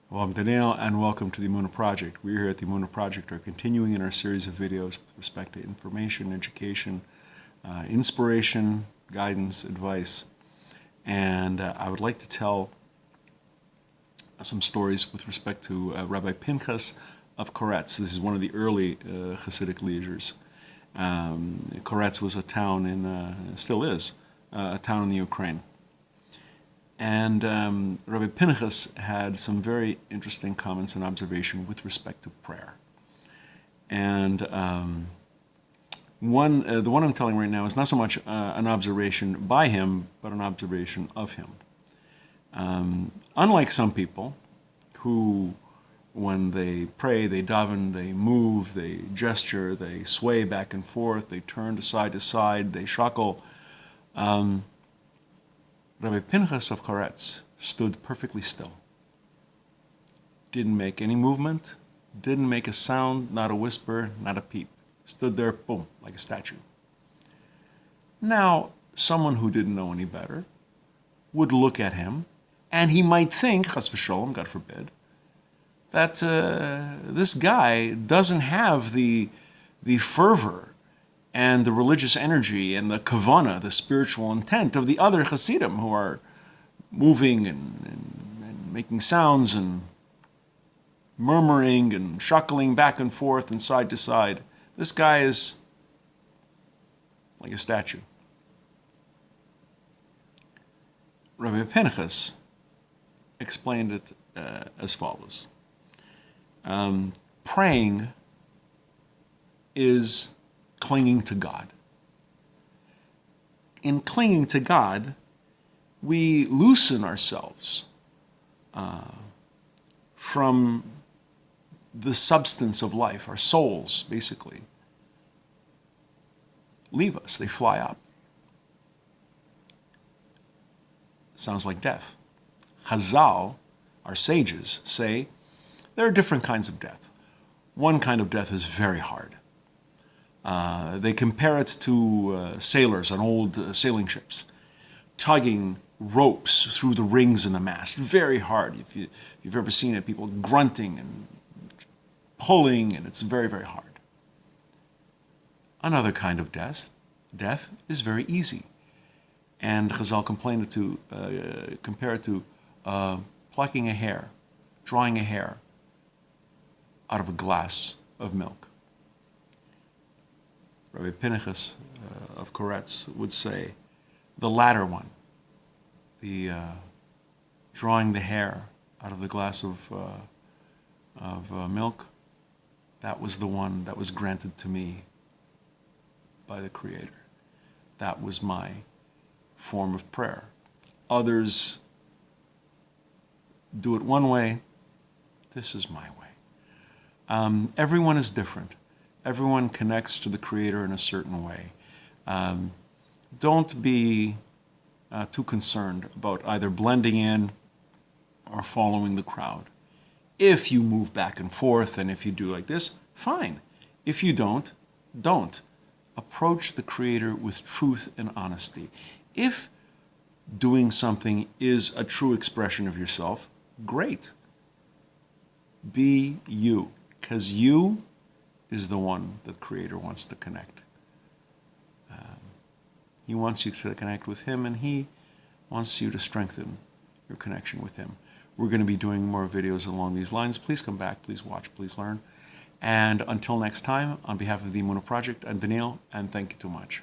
Well, I'm Daniel, and welcome to the Emunah Project. We here at the Emunah Project are continuing in our series of videos with respect to information, education, inspiration, guidance, advice. And I would like to tell some stories with respect to Rabbi Pinchas of Koretz. This is one of the early Hasidic leaders. Koretz was a town still is, a town in the Ukraine. And Rabbi Pinchas had some very interesting comments and observation with respect to prayer. And the one I'm telling right now is not so much an observation by him, but an observation of him. Unlike some people who, when they pray, they daven, they move, they gesture, they sway back and forth, they turn to side, they shuckle, Rabbi Pinchas of Koretz stood perfectly still. Didn't make any movement, didn't make a sound, not a whisper, not a peep. Stood there, boom, like a statue. Now, someone who didn't know any better would look at him, and he might think, chas v'sholom, God forbid, that this guy doesn't have the fervor and the religious energy and the Kavanah, the spiritual intent of the other Hasidim who are moving and making sounds and murmuring and shuckling back and forth and side to side. This guy is like a statue. Rabbi Pinchas explained it as follows. Praying is clinging to God. In clinging to God, we loosen ourselves from the substance of life. Our souls, basically, leave us. They fly up. Sounds like death. Chazal, our sages, say there are different kinds of death. One kind of death is very hard. They compare it to sailors on old sailing ships, tugging ropes through the rings in the mast. Very hard. If you've ever seen it, people grunting and pulling, and it's very, very hard. Another kind of death is very easy. And Chazal compare it to plucking a hair, drawing a hair out of a glass of milk. Rabbi Pinchas of Koretz would say the latter one, the drawing the hair out of the glass of milk, that was the one that was granted to me by the Creator. That was my form of prayer. Others do it one way. This is my way. Everyone is different. Everyone connects to the Creator in a certain way. Don't be too concerned about either blending in or following the crowd. If you move back and forth and if you do like this, fine. If you don't, don't. Approach the Creator with truth and honesty. If doing something is a true expression of yourself, great. Be you, because you is the one that the Creator wants to connect. He wants you to connect with Him, and He wants you to strengthen your connection with Him. We're going to be doing more videos along these lines. Please come back, please watch, please learn. And until next time, on behalf of the Emunah Project, I'm Daniel, and thank you too much.